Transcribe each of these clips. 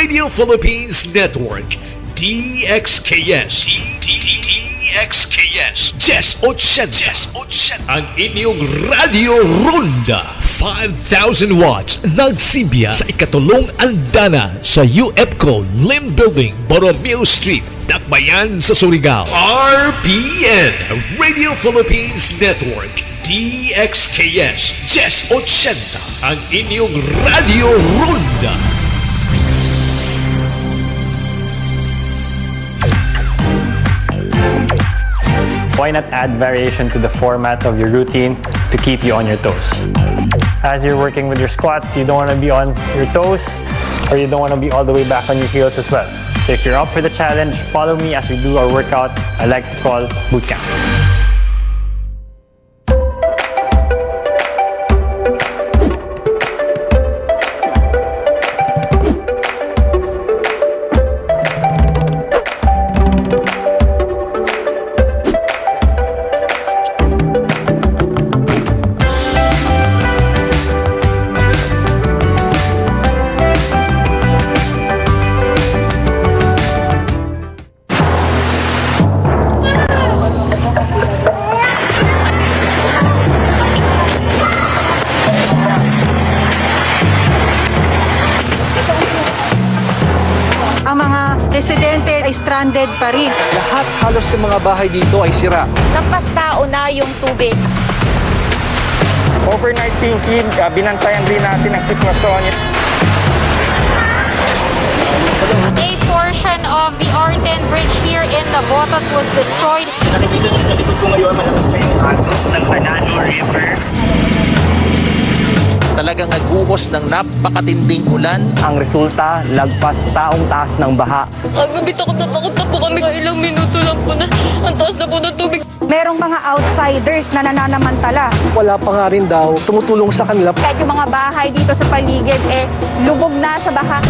Radio Philippines Network, DXKS. DXKS. Jess Ochenta. Ang inyong Radio Ronda. 5,000 watts. Nagsibiya sa ikatulong andana sa UFCO Lim Building, Borromeo Street, Dakbayan sa Surigao. RPN Radio Philippines Network, DXKS. Jess Ochenta. Ang inyong Radio Ronda. Why not add variation to the format of your routine to keep you on your toes? As you're working with your squats, you don't want to be on your toes or you don't want to be all the way back on your heels as well. So if you're up for the challenge, follow me as we do our workout I like to call boot camp. Residente ay stranded pa rin. Lahat halos ng mga bahay dito ay sira. Lampas tao na yung tubig. Overnight thinking, binantayan din natin ang sitwasyon. A portion of the RPN Bridge here in Navotas was destroyed. Nakikita sa likod ko ngayon, malakas na yung agos ng Banano River. Talagang nagbuhos ng napakatinding ulan. Ang resulta, lagpas taong taas ng baha. Kagabi takot na po kami. Ilang minuto lang po na ang taas na po ng tubig. Merong mga outsiders na nananamantala. Wala pa nga rin daw tumutulong sa kanila. Kahit yung mga bahay dito sa paligid, lubog na sa baha.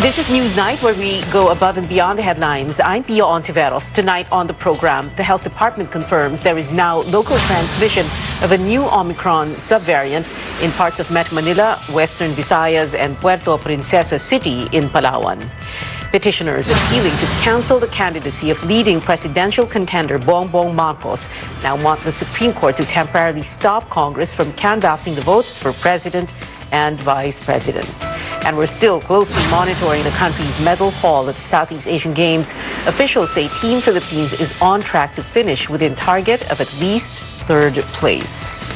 This is Newsnight, where we go above and beyond the headlines. I'm Pia Ontiveros. Tonight on the program, the Health Department confirms there is now local transmission of a new Omicron subvariant in parts of Metro Manila, Western Visayas, and Puerto Princesa City in Palawan. Petitioners appealing to cancel the candidacy of leading presidential contender Bongbong Marcos now want the Supreme Court to temporarily stop Congress from canvassing the votes for president and vice president. And we're still closely monitoring the country's medal haul at the Southeast Asian Games. Officials say Team Philippines is on track to finish within target of at least third place.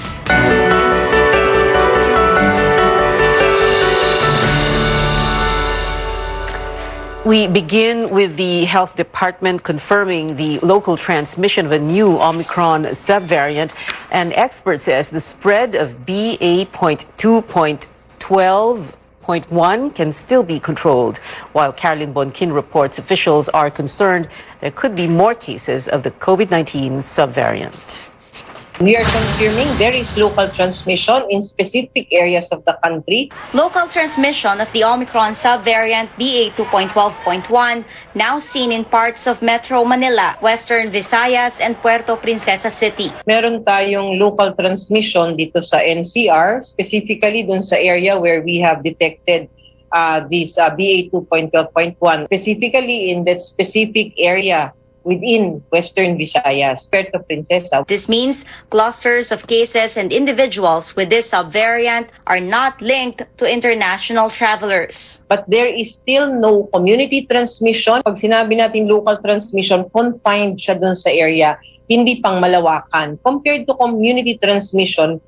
We begin with the Health Department confirming the local transmission of a new Omicron subvariant. An expert says the spread of BA.2.12.1 can still be controlled, while Caroline Bonkin reports officials are concerned there could be more cases of the COVID-19 subvariant. We are confirming there is local transmission in specific areas of the country. Local transmission of the Omicron subvariant BA.2.12.1 now seen in parts of Metro Manila, Western Visayas, and Puerto Princesa City. Meron tayong local transmission dito sa NCR, specifically dun sa area where we have detected this BA.2.12.1, specifically in that specific area within Western Visayas, Puerto Princesa. This means clusters of cases and individuals with this subvariant are not linked to international travelers. But there is still no community transmission. Pag sinabi natin local transmission, confined siya dun sa area, hindi pang malawakan. Compared to community transmission,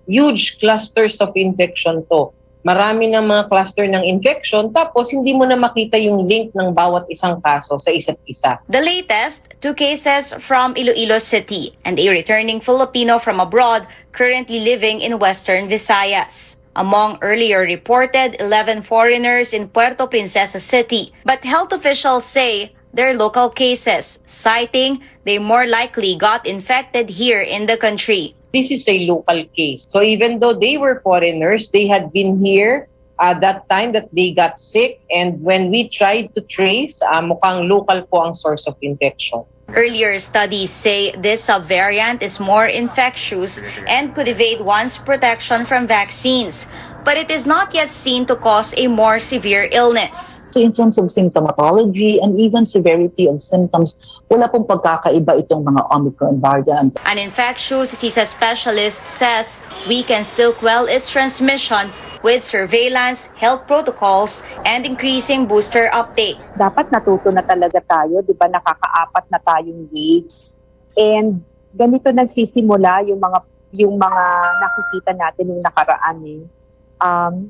huge clusters of infection to. Marami ng mga cluster ng infection, tapos hindi mo na makita yung link ng bawat isang kaso sa isa't isa. The latest, 2 cases from Iloilo City and a returning Filipino from abroad currently living in Western Visayas. Among earlier reported 11 foreigners in Puerto Princesa City. But health officials say they're local cases, citing they more likely got infected here in the country. This is a local case. So even though they were foreigners, they had been here that time that they got sick. And when we tried to trace, mukhang local po ang source of infection. Earlier studies say this subvariant is more infectious and could evade one's protection from vaccines, but it is not yet seen to cause a more severe illness. So in terms of symptomatology and even severity of symptoms, wala pong pagkakaiba itong mga Omicron variant. An infectious diseases specialist says we can still quell its transmission with surveillance, health protocols, and increasing booster uptake. Dapat natuto na talaga tayo, di ba, nakakaapat na tayong waves. And ganito nagsisimula yung mga nakikita natin yung nakaraan eh.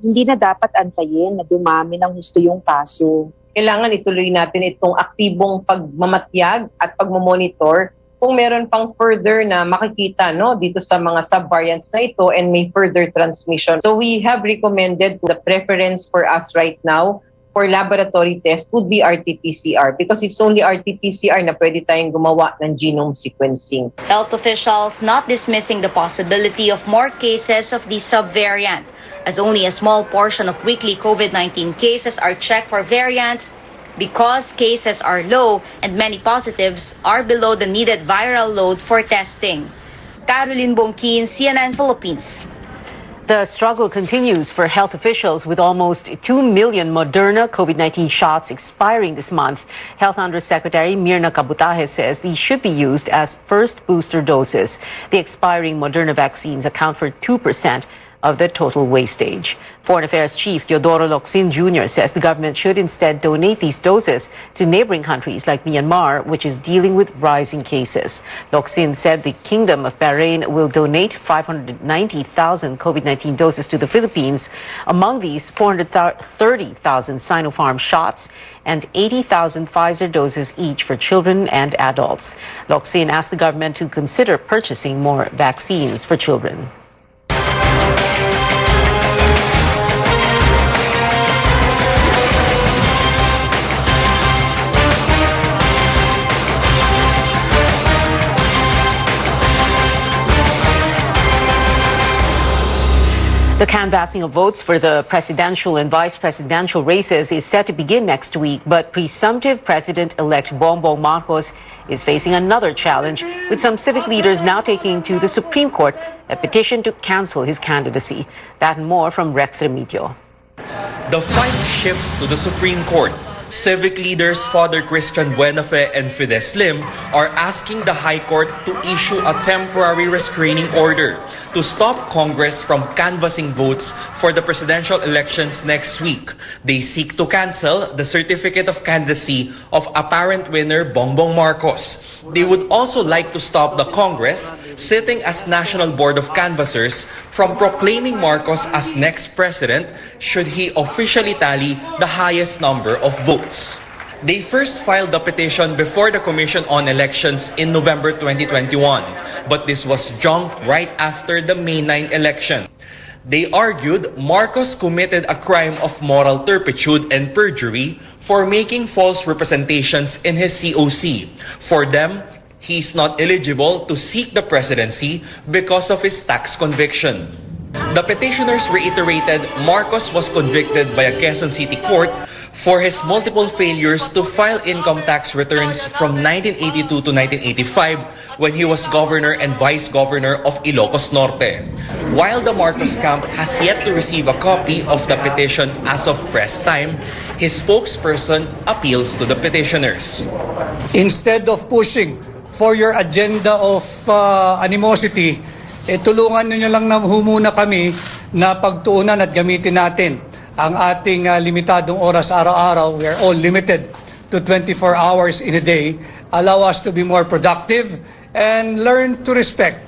Hindi na dapat antayin na dumami ng gusto yung kaso. Kailangan ituloy natin itong aktibong pagmamatyag at pagmamonitor kung meron pang further na makikita dito sa mga subvariants na ito and may further transmission. So we have recommended the preference for us right now for laboratory test would be RT-PCR because it's only RT-PCR na pwede tayong gumawa ng genome sequencing. Health officials not dismissing the possibility of more cases of the subvariant, as only a small portion of weekly COVID-19 cases are checked for variants because cases are low and many positives are below the needed viral load for testing. Caroline Bongkin, CNN Philippines. The struggle continues for health officials with almost 2 million Moderna COVID-19 shots expiring this month. Health Undersecretary Mirna Cabutahe says these should be used as first booster doses. The expiring Moderna vaccines account for 2% of the total wastage. Foreign Affairs Chief Teodoro Locsin Jr. says the government should instead donate these doses to neighboring countries like Myanmar, which is dealing with rising cases. Locsin said the Kingdom of Bahrain will donate 590,000 COVID-19 doses to the Philippines. Among these, 430,000 Sinopharm shots and 80,000 Pfizer doses each for children and adults. Locsin asked the government to consider purchasing more vaccines for children. The canvassing of votes for the presidential and vice presidential races is set to begin next week, but presumptive President-elect Bongbong Marcos is facing another challenge, with some civic leaders now taking to the Supreme Court a petition to cancel his candidacy. That and more from Rex Remigio. The fight shifts to the Supreme Court. Civic leaders Father Christian Buenafe and Fidesz Lim are asking the High Court to issue a temporary restraining order to stop Congress from canvassing votes for the presidential elections next week. They seek to cancel the certificate of candidacy of apparent winner Bongbong Marcos. They would also like to stop the Congress, sitting as National Board of Canvassers, from proclaiming Marcos as next president should he officially tally the highest number of votes. They first filed the petition before the Commission on Elections in November 2021, but this was junked right after the May 9 election. They argued Marcos committed a crime of moral turpitude and perjury for making false representations in his COC. For them, he is not eligible to seek the presidency because of his tax conviction. The petitioners reiterated Marcos was convicted by a Quezon City court for his multiple failures to file income tax returns from 1982 to 1985 when he was governor and vice governor of Ilocos Norte. While the Marcos camp has yet to receive a copy of the petition as of press time, his spokesperson appeals to the petitioners. Instead of pushing for your agenda of animosity, tulungan niyo lang na humuna kami na pagtuunan at gamitin natin ang ating limitadong oras araw-araw. We are all limited to 24 hours in a day. Allow us to be more productive and learn to respect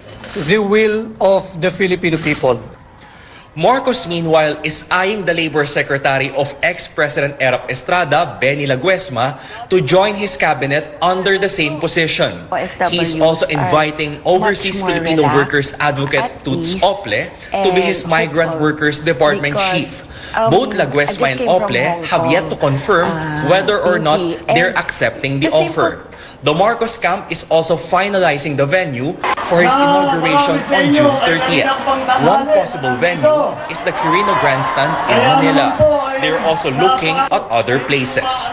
the will of the Filipino people. Marcos, meanwhile, is eyeing the Labor Secretary of ex-President Erap Estrada, Benny Laguesma, to join his cabinet under the same position. He is also inviting Overseas Filipino Workers Advocate Toots Ople to be his Migrant Workers Department Chief. Both Laguesma and Ople have yet to confirm whether or not they're accepting the offer. The Marcos camp is also finalizing the venue for his inauguration on June 30th. One possible venue is the Quirino Grandstand in Manila. They're also looking at other places.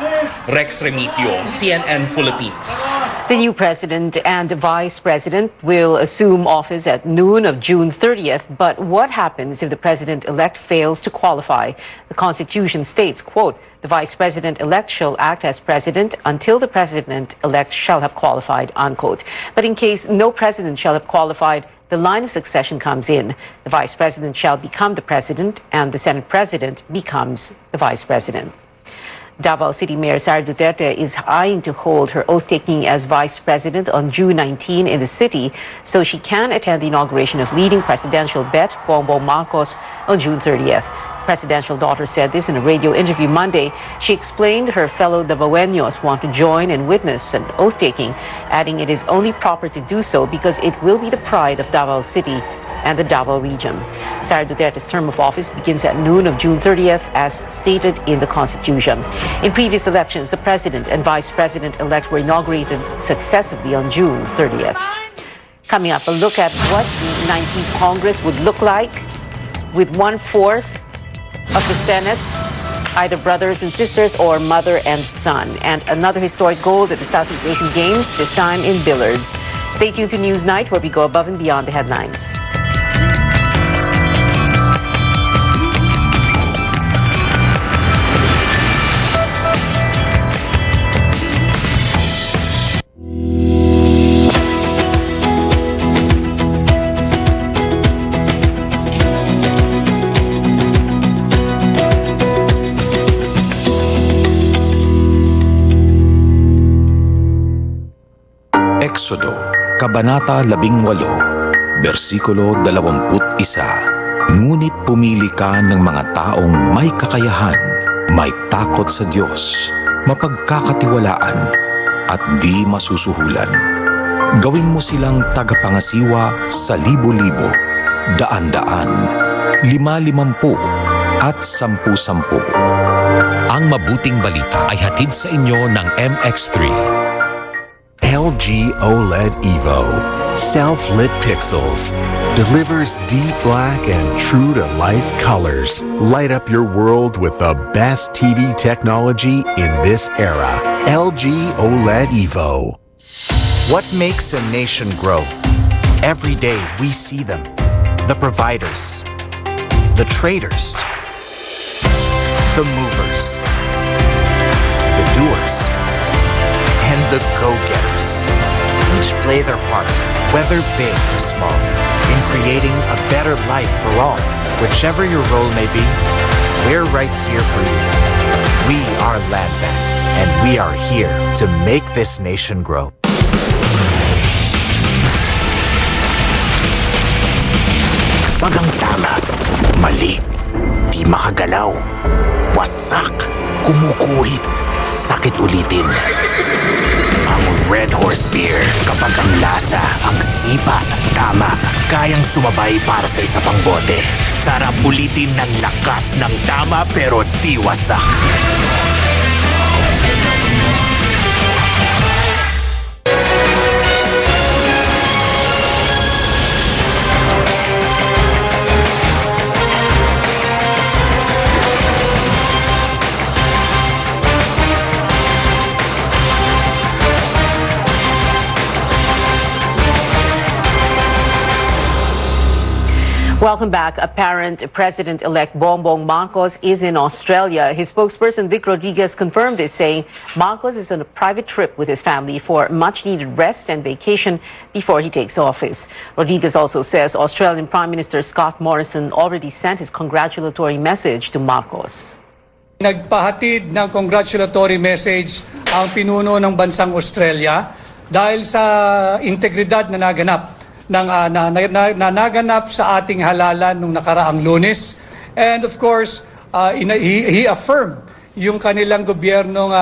Rex Remitio, CNN Philippines. The new president and vice president will assume office at noon of June 30th. But what happens if the president-elect fails to qualify? The Constitution states, quote, the vice president-elect shall act as president until the president-elect shall have qualified, unquote. But in case no president shall have qualified, the line of succession comes in. The vice president shall become the president and the Senate president becomes the vice president. Davao City Mayor Sara Duterte is eyeing to hold her oath-taking as vice president on June 19 in the city so she can attend the inauguration of leading presidential bet Bongbong Marcos on June 30th. Presidential daughter said this in a radio interview Monday. She explained her fellow Davaoenos want to join and witness an oath-taking, adding it is only proper to do so because it will be the pride of Davao City and the Davao region. Sara Duterte's term of office begins at noon of June 30th as stated in the Constitution. In previous elections, the president and vice president-elect were inaugurated successively on June 30th. Coming up, a look at what the 19th Congress would look like with 1/4 of the Senate, either brothers and sisters or mother and son. And another historic gold at the Southeast Asian Games, this time in billiards. Stay tuned to Newsnight, where we go above and beyond the headlines. Exodo, Kabanata 18, versikulo 21. Ngunit pumili ka ng mga taong may kakayahan, may takot sa Diyos, mapagkakatiwalaan, at di masusuhulan. Gawin mo silang tagapangasiwa sa libo-libo, daan-daan, 5-50, at 10-10. Ang mabuting balita ay hatid sa inyo ng MX3. LG OLED Evo, self-lit pixels, delivers deep black and true-to-life colors. Light up your world with the best TV technology in this era. LG OLED Evo. What makes a nation grow? Every day we see them. The providers, the traders, the movers, the doers, and the go-getters. Each play their part, whether big or small, in creating a better life for all. Whichever your role may be, we're right here for you. We are Land Bank, and we are here to make this nation grow. Pag ang tama, mali, di makagalaw, wasak, kumukuhit, sakit ulitin. Ang Red Horse Beer, kapag ang lasa, ang sipa, tama, kayang sumabay para sa isa pang bote. Sarap ulitin ng lakas ng tama pero di wasak. Welcome back. Apparent President-elect Bongbong Marcos is in Australia. His spokesperson Vic Rodriguez confirmed this, saying Marcos is on a private trip with his family for much-needed rest and vacation before he takes office. Rodriguez also says Australian Prime Minister Scott Morrison already sent his congratulatory message to Marcos. Nagpahatid ng congratulatory message ang pinuno ng bansang Australia dahil sa integridad na naganap naganap sa ating halalan nung nakaraang Lunes. And of course, he affirmed yung kanilang gobyernong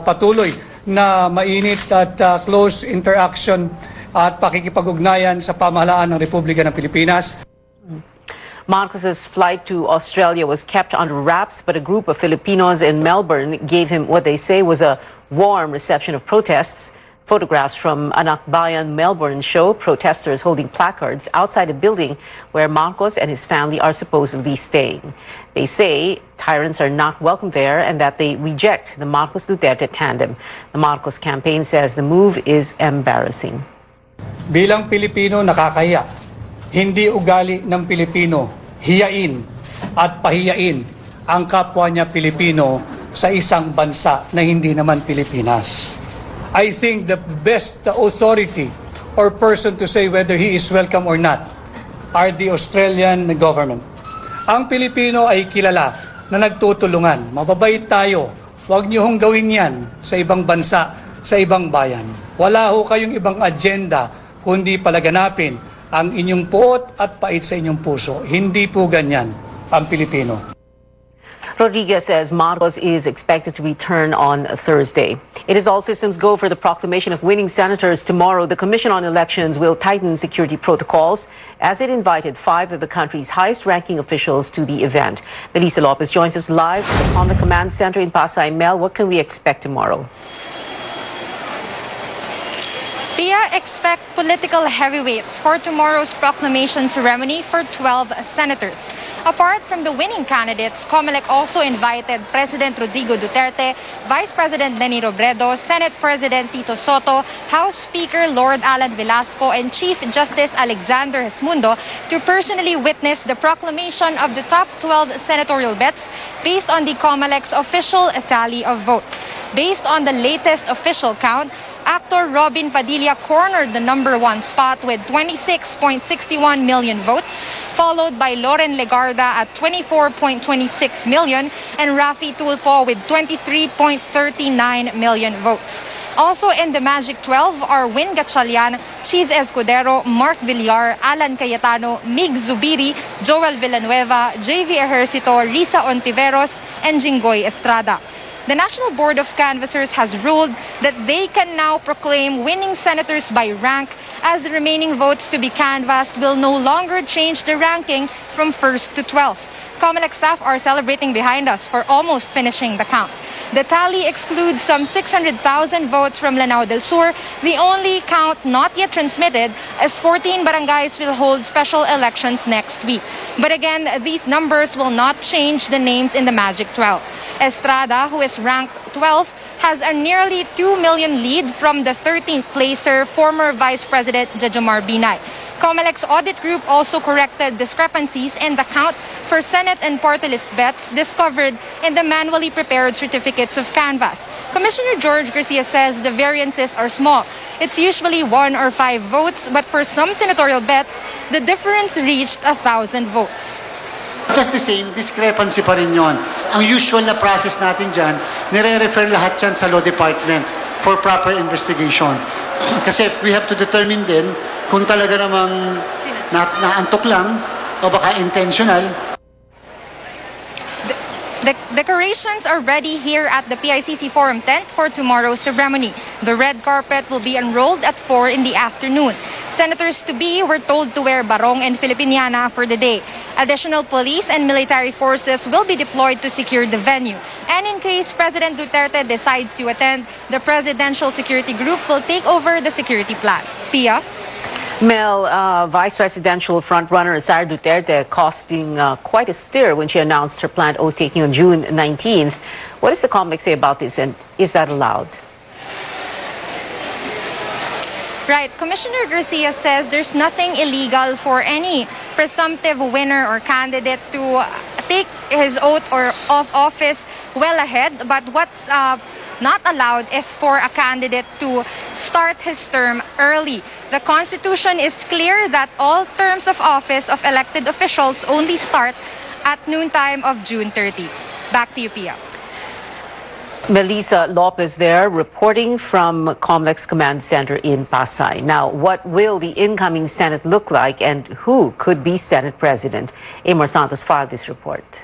patuloy na mainit at close interaction at pakikipag-ugnayan sa pamahalaan ng Republika ng Pilipinas. Marcos's flight to Australia was kept under wraps, but a group of Filipinos in Melbourne gave him what they say was a warm reception of protests Photographs from Anakbayan Melbourne show protesters holding placards outside a building where Marcos and his family are supposedly staying. They say tyrants are not welcome there and that they reject the Marcos-Duterte tandem. The Marcos campaign says the move is embarrassing. Bilang Pilipino, nakakahiya. Hindi ugali ng Pilipino hiyain at pahiyain ang kapwa niya Pilipino sa isang bansa na hindi naman Pilipinas. I think the best authority or person to say whether he is welcome or not are the Australian government. Ang Pilipino ay kilala na nagtutulungan. Mababait tayo. Huwag niyo hong gawin yan sa ibang bansa, sa ibang bayan. Wala ho kayong ibang agenda kundi palaganapin ang inyong puot at pait sa inyong puso. Hindi po ganyan ang Pilipino. Rodriguez says Marcos is expected to return on Thursday. It is all systems go for the proclamation of winning senators tomorrow. The Commission on Elections will tighten security protocols as it invited 5 of the country's highest-ranking officials to the event. Melissa Lopez joins us live from the Command Center in Pasay. Mel, what can we expect tomorrow? Pia, expect political heavyweights for tomorrow's proclamation ceremony for 12 senators. Apart from the winning candidates, COMELEC also invited President Rodrigo Duterte, Vice President Leni Robredo, Senate President Tito Soto, House Speaker Lord Alan Velasco, and Chief Justice Alexander Esmundo to personally witness the proclamation of the top 12 senatorial bets based on the COMELEC's official tally of votes. Based on the latest official count, actor Robin Padilla cornered the #1 spot with 26.61 million votes, followed by Loren Legarda at 24.26 million and Rafi Tulfo with 23.39 million votes. Also in the Magic 12 are Win Gatchalian, Cheese Escudero, Mark Villar, Alan Cayetano, Mig Zubiri, Joel Villanueva, JV Ejercito, Risa Ontiveros, and Jinggoy Estrada. The National Board of Canvassers has ruled that they can now proclaim winning senators by rank, as the remaining votes to be canvassed will no longer change the ranking from 1st to 12th. COMELEC staff are celebrating behind us for almost finishing the count. The tally excludes some 600,000 votes from Lanao del Sur, the only count not yet transmitted, as 14 barangays will hold special elections next week. But again, these numbers will not change the names in the Magic 12. Estrada, who is ranked 12th, has a nearly 2 million lead from the 13th placer, former Vice President Jejomar Binay. COMELEC's audit group also corrected discrepancies in the count for Senate and party list bets discovered in the manually prepared certificates of canvass. Commissioner George Garcia says the variances are small. It's usually 1 or 5 votes, but for some senatorial bets, the difference reached 1,000 votes. Just the same, discrepancy pa rin yun. Ang usual na process natin dyan, nire-refer lahat yan sa Law Department for proper investigation. Kasi we have to determine din kung talaga namang naantok lang o baka intentional. The decorations are ready here at the PICC Forum tent for tomorrow's ceremony. The red carpet will be unrolled at 4 in the afternoon. Senators-to-be were told to wear barong and Filipiniana for the day. Additional police and military forces will be deployed to secure the venue. And in case President Duterte decides to attend, the Presidential Security Group will take over the security plan. Pia? Mel, Vice Presidential frontrunner Sara Duterte costing quite a stir when she announced her planned oath-taking on June 19th. What does the COMELEC say about this, and is that allowed? Right. Commissioner Garcia says there's nothing illegal for any presumptive winner or candidate to take his oath or of office well ahead. But what's not allowed is for a candidate to start his term early. The Constitution is clear that all terms of office of elected officials only start at noontime of June 30. Back to you, Pia. Melissa Lopez there reporting from COMELEC's Command Center in Pasay. Now, what will the incoming Senate look like and who could be Senate President? Amor Santos filed this report.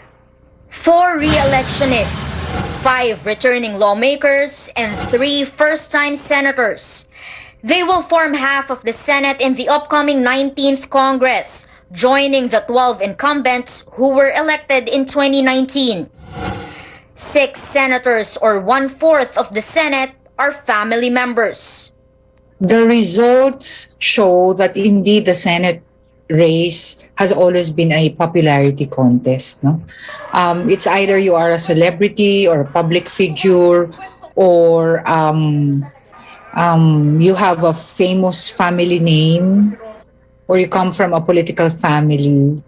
4 re-electionists, 5 returning lawmakers, and 3 first-time senators. They will form half of the Senate in the upcoming 19th Congress, joining the 12 incumbents who were elected in 2019. 6 senators, or 1/4 of the Senate, are family members. The results show that indeed the Senate race has always been a popularity contest. No, it's either you are a celebrity or a public figure, or you have a famous family name, or you come from a political family.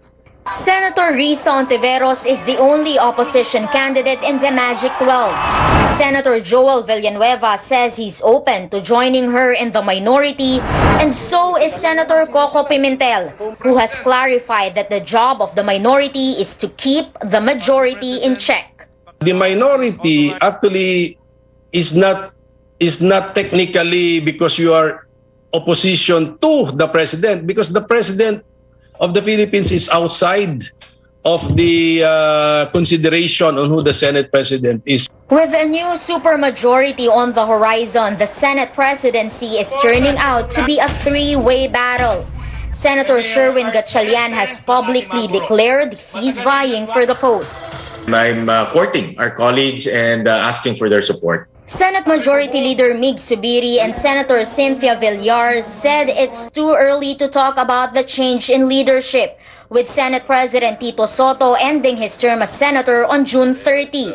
Senator Risa Ontiveros is the only opposition candidate in the Magic 12. Senator Joel Villanueva says he's open to joining her in the minority, and so is Senator Coco Pimentel, who has clarified that the job of the minority is to keep the majority in check. The minority actually is not technically because you are opposition to the president, because the president of the Philippines is outside of the consideration on who the Senate president is. With a new supermajority on the horizon, the Senate presidency is turning out to be a three-way battle. Senator Sherwin Gatchalian has publicly declared he's vying for the post. I'm courting our colleagues and asking for their support. Senate Majority Leader Mig Subiri and Senator Cynthia Villar said it's too early to talk about the change in leadership, with Senate President Tito Soto ending his term as senator on June 30.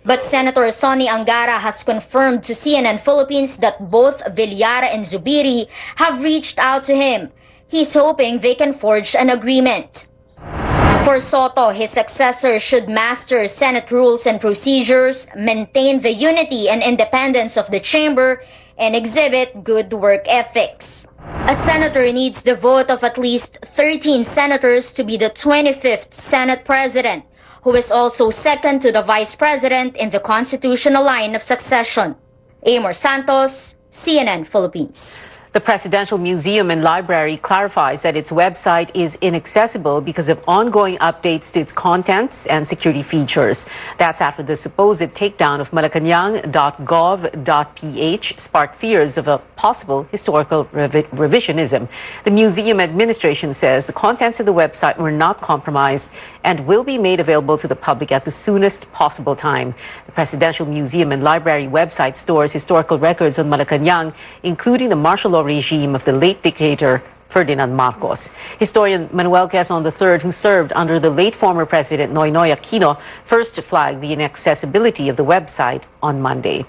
But Senator Sonny Angara has confirmed to CNN Philippines that both Villar and Zubiri have reached out to him. He's hoping they can forge an agreement. For Soto, his successor should master Senate rules and procedures, maintain the unity and independence of the chamber, and exhibit good work ethics. A senator needs the vote of at least 13 senators to be the 25th Senate President, who is also second to the Vice President in the constitutional line of succession. Amor Santos, CNN Philippines. The Presidential Museum and Library clarifies that its website is inaccessible because of ongoing updates to its contents and security features. That's after the supposed takedown of Malacanang.gov.ph sparked fears of a possible historical revisionism. The museum administration says the contents of the website were not compromised and will be made available to the public at the soonest possible time. The Presidential Museum and Library website stores historical records on Malacanang, including the martial law regime of the late dictator Ferdinand Marcos. Historian Manuel Quezon III, who served under the late former President Noynoy Aquino, first flagged the inaccessibility of the website on Monday.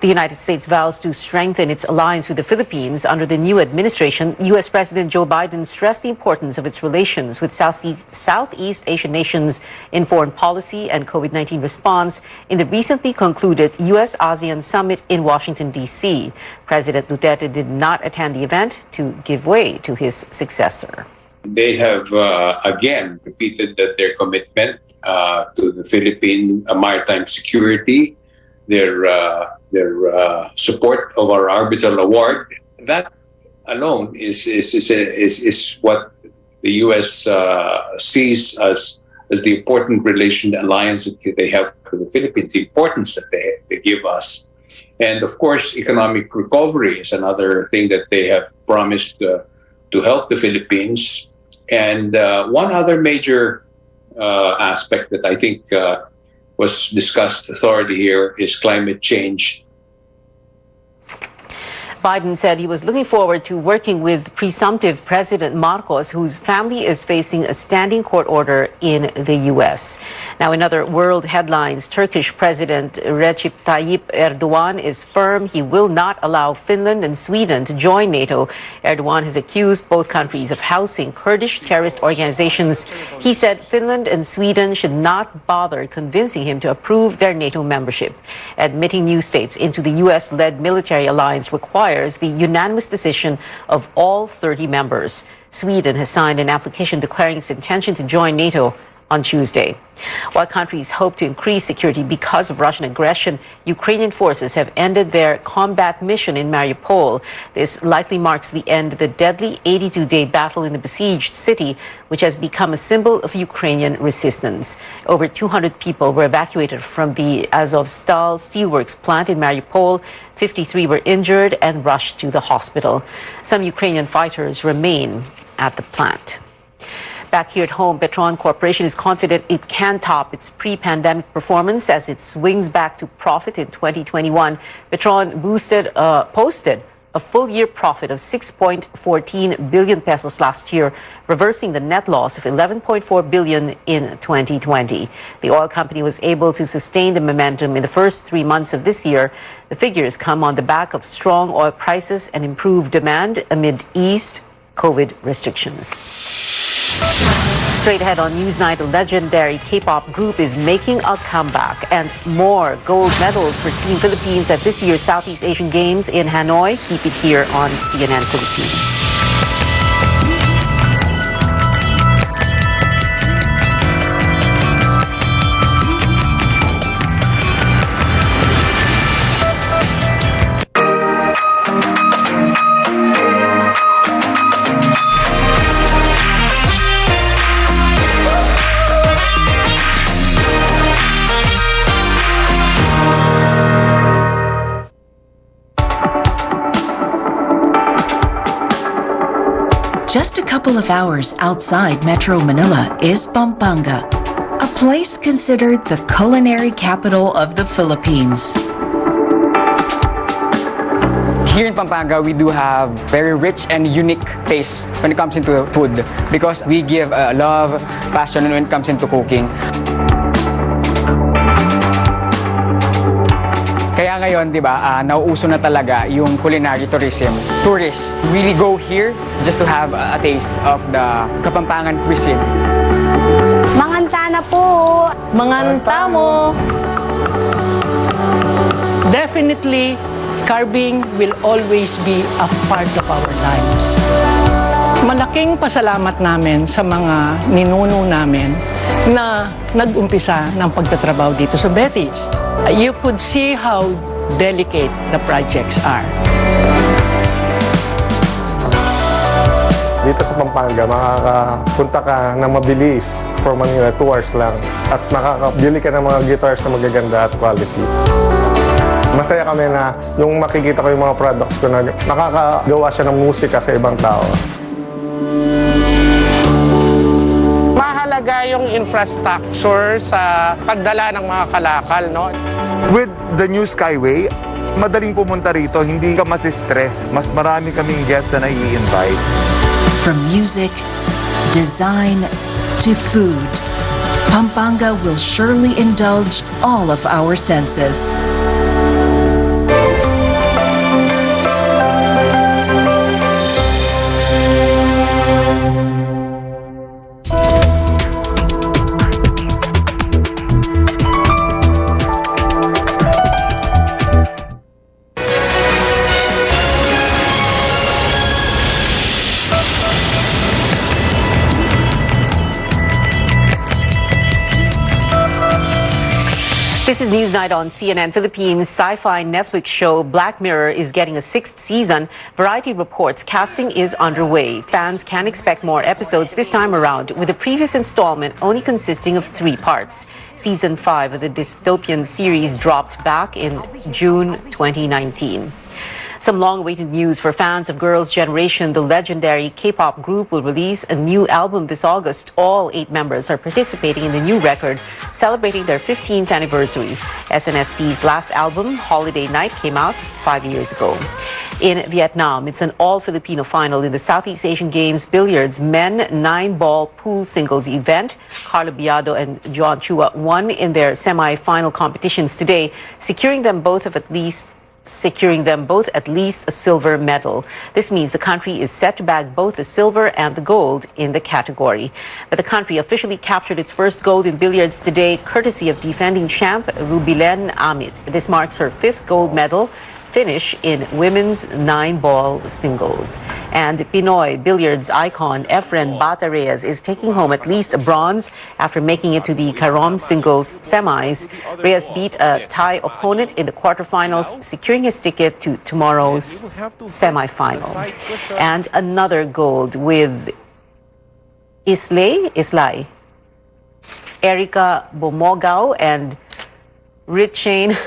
The United States vows to strengthen its alliance with the Philippines under the new administration. U.S. President Joe Biden stressed the importance of its relations with Southeast Asian nations in foreign policy and COVID-19 response in the recently concluded U.S.-ASEAN summit in Washington, D.C. President Duterte did not attend the event to give way to his successor. They have again repeated that their commitment to the Philippine maritime security, their support of our arbitral award. That alone is what the U.S. sees as the important relation alliance that they have with the Philippines, the importance that they give us. And of course, economic recovery is another thing that they have promised to help the Philippines. And one other major aspect that I think was discussed thoroughly here is climate change. Biden said he was looking forward to working with presumptive President Marcos, whose family is facing a standing court order in the U.S. Now, in other world headlines, Turkish President Recep Tayyip Erdogan is firm he will not allow Finland and Sweden to join NATO. Erdogan has accused both countries of housing Kurdish terrorist organizations. He said Finland and Sweden should not bother convincing him to approve their NATO membership. Admitting new states into the U.S.-led military alliance requires the unanimous decision of all 30 members. Sweden has signed an application declaring its intention to join NATO on Tuesday. While countries hope to increase security because of Russian aggression, Ukrainian forces have ended their combat mission in Mariupol. This likely marks the end of the deadly 82-day battle in the besieged city, which has become a symbol of Ukrainian resistance. Over 200 people were evacuated from the Azovstal steelworks plant in Mariupol. 53 were injured and rushed to the hospital. Some Ukrainian fighters remain at the plant. Back here at home, Petron Corporation is confident it can top its pre-pandemic performance as it swings back to profit in 2021. Petron posted a full-year profit of 6.14 billion pesos last year, reversing the net loss of 11.4 billion in 2020. The oil company was able to sustain the momentum in the first 3 months of this year. The figures come on the back of strong oil prices and improved demand amid eased COVID restrictions. Straight ahead on Newsnight, a legendary K-pop group is making a comeback, and more gold medals for Team Philippines at this year's Southeast Asian Games in Hanoi. Keep it here on CNN Philippines. Just a couple of hours outside Metro Manila is Pampanga, a place considered the culinary capital of the Philippines. Here in Pampanga, we do have very rich and unique taste when it comes into food because we give love, passion when it comes into cooking. Kaya ngayon, di ba, nauuso na talaga yung culinary tourism. Tourists really go here just to have a taste of the Kapampangan cuisine. Manganta na po! Manganta mo! Definitely, carving will always be a part of our lives. Malaking pasalamat namin sa mga ninuno namin na nag-umpisa ng pagtatrabaho dito sa Betis. You could see how delicate the projects are. Dito sa Pampanga, makakapunta ka na mabilis for Manila, 2 hours lang. At makakabili ka ng mga guitars na magaganda at quality. Masaya kami na yung makikita ko yung mga products ko na nakakagawa siya ng musika sa ibang tao. Mahalaga yung infrastructure sa pagdala ng mga kalakal, no? With the new Skyway, madaling pumunta rito, hindi ka masistress. Mas marami kaming guests na i-invite. From music, design, to food, Pampanga will surely indulge all of our senses. This is Newsnight on CNN Philippines. Sci-fi Netflix show Black Mirror is getting a 6th season. Variety reports casting is underway. Fans can expect more episodes this time around, with the previous installment only consisting of 3 parts. Season 5 of the dystopian series dropped back in June 2019. Some long-awaited news for fans of Girls' Generation. The legendary K-pop group will release a new album this August. All 8 members are participating in the new record, celebrating their 15th anniversary. SNSD's last album, Holiday Night, came out 5 years ago. In Vietnam, it's an all-Filipino final in the Southeast Asian Games Billiards Men 9-ball pool singles event. Carlo Biado and John Chua won in their semi-final competitions today, securing them both at least a silver medal. This means the country is set to bag both the silver and the gold in the category. But the country officially captured its first gold in billiards today, courtesy of defending champ Rubilen Amit. This marks her 5th gold medal finish in women's 9-ball singles. And Pinoy billiards icon Efren Bata Reyes is taking home at least a bronze after making it to the Carom singles semis. Reyes beat a Thai opponent in the quarterfinals, securing his ticket to tomorrow's semifinal. And another gold with Islay, Erica Bomogao and Richane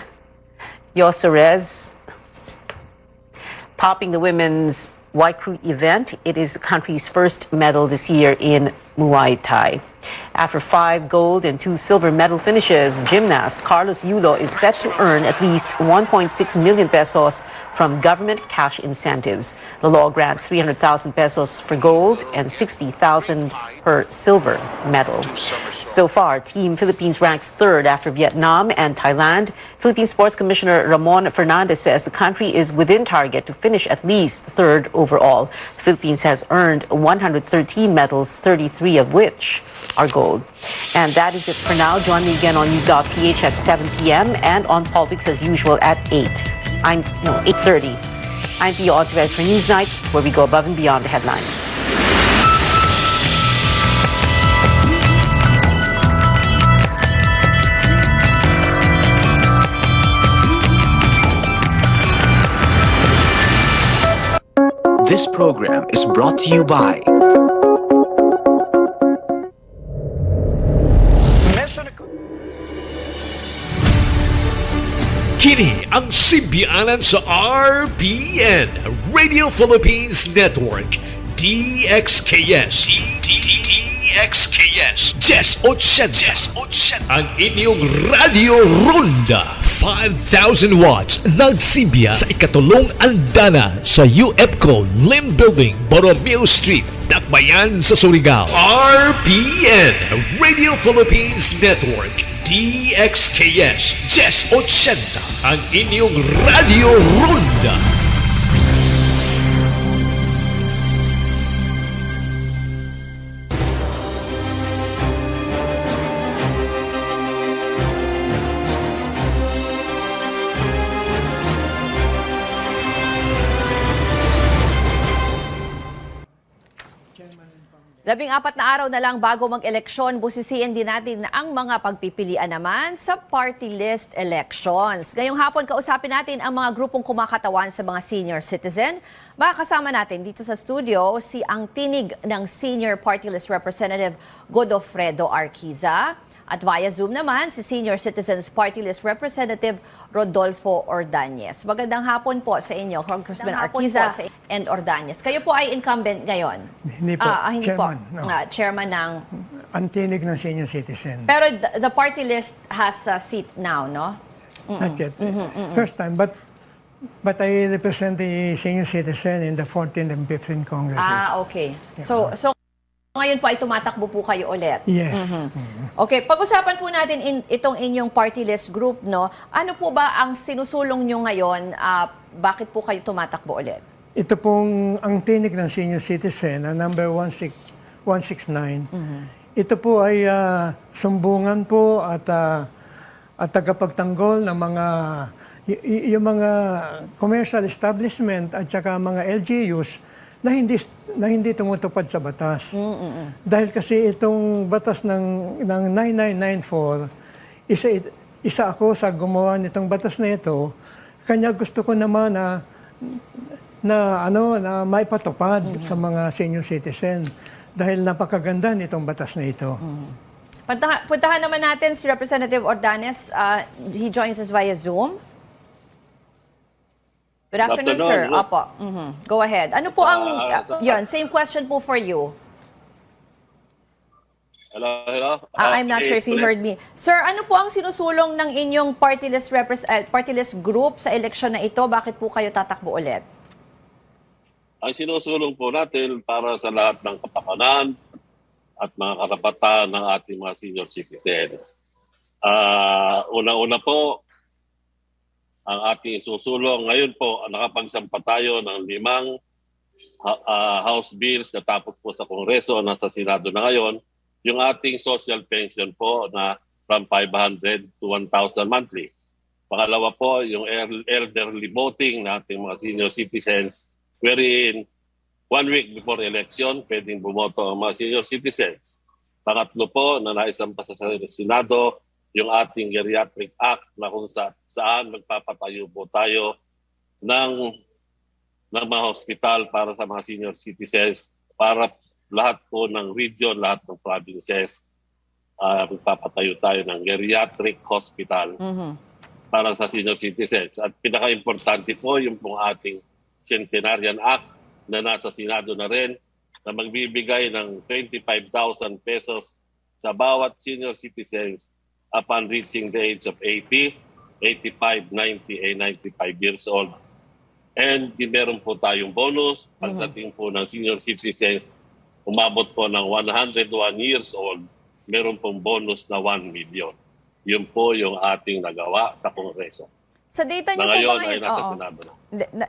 Yosorez topping the women's Waikru event. It is the country's first medal this year in Muay Thai. After 5 gold and 2 silver medal finishes, gymnast Carlos Yulo is set to earn at least 1.6 million pesos from government cash incentives. The law grants 300,000 pesos for gold and 60,000 per silver medal. So far, Team Philippines ranks third after Vietnam and Thailand. Philippine Sports Commissioner Ramon Fernandez says the country is within target to finish at least third overall. The Philippines has earned 113 medals, 33 of which are gold. And that is it for now. Join me again on news.ph at 7 p.m. and on politics as usual at 8:30. I'm Pio Ontiveros for Newsnight, where we go above and beyond the headlines. This program is brought to you by Kini ang simbianan sa RPN Radio Philippines Network DXKS DXKS 1080 ang inyong Radio Ronda 5,000 watts nagsimbiya sa ikatulong andana sa UFCO Lim Building, Borromeo Street, Dakbayan sa Surigao. RPN Radio Philippines Network DXKS 1080 ang inyong Radio Ronda. Labing-apat na araw na lang bago mag-eleksyon, busisiin din natin ang mga pagpipilian naman sa party list elections. Ngayong hapon, kausapin natin ang mga grupong kumakatawan sa mga senior citizen. Makakasama natin dito sa studio si ang tinig ng Senior Party List Representative Godofredo Arquiza. At via Zoom naman, si Senior Citizens Party List Representative Rodolfo Ordonez. Magandang hapon po sa inyo, Congressman Arquiza and Ordonez. Kayo po ay incumbent ngayon? Hindi po, hindi chairman. Po. Chairman ng... Ang tinig ng senior citizen. Pero the party list has a seat now, no? Not yet. First time, but I represent the senior citizen in the 14th and 15th Congresses. Okay. So ngayon po ay tumatakbo po kayo ulit. Yes. Okay, pag-usapan po natin itong inyong party list group, no? Ano po ba ang sinusulong nyo ngayon? Bakit po kayo tumatakbo ulit? Ito pong ang tinig ng senior citizen, number 169. Ito po ay sumbungan po at tagapagtanggol ng mga yung mga commercial establishment at saka mga LGUs na hindi tumutupad sa batas. Dahil kasi itong batas ng 9994, isa ako sa gumawa nitong batas na ito, kanya gusto ko naman na maipatupad sa mga senior citizen dahil napakaganda nitong batas na ito. Puntahan naman natin si Representative Ordonez. He joins us via Zoom. Good afternoon, sir. Opo. Go ahead. Ano po ang... same question po for you. Hello? I'm not sure if you heard me. Sir, ano po ang sinusulong ng inyong party list group sa eleksyon na ito? Bakit po kayo tatakbo ulit? Ang sinusulong po natin para sa lahat ng kapakanan at mga karapatan ng ating mga senior citizens. Una-una po, ang ating isusulong. Ngayon po, nakapagsampa tayo ng 5 House bills na tapos po sa Kongreso, nasa Senado na ngayon. Yung ating social pension po na from 500 to 1,000 monthly. Pangalawa po, yung elderly voting na ating mga senior citizens, wherein 1 week before election, pwedeng bumoto ang mga senior citizens. Pangatlo po, na naisampa sa Senado, yung ating Geriatric Act na kung saan magpapatayo po tayo ng mga hospital para sa mga senior citizens, para lahat po ng region, lahat ng provinces, magpapatayo tayo ng geriatric hospital para sa senior citizens. At pinaka-importante po yung pong ating Centenarian Act na nasa Senado na rin, na magbibigay ng 25,000 pesos sa bawat senior citizens upon reaching the age of 80, 85, 90, and 95 years old. And meron po tayong bonus pagdating po ng senior citizens, umabot po ng 101 years old, meron pong bonus na 1 million. Yun po yung ating nagawa sa Kongreso. Sa data niyo Na po ngayon ba ay ngayon? nasa Oo. Senado na.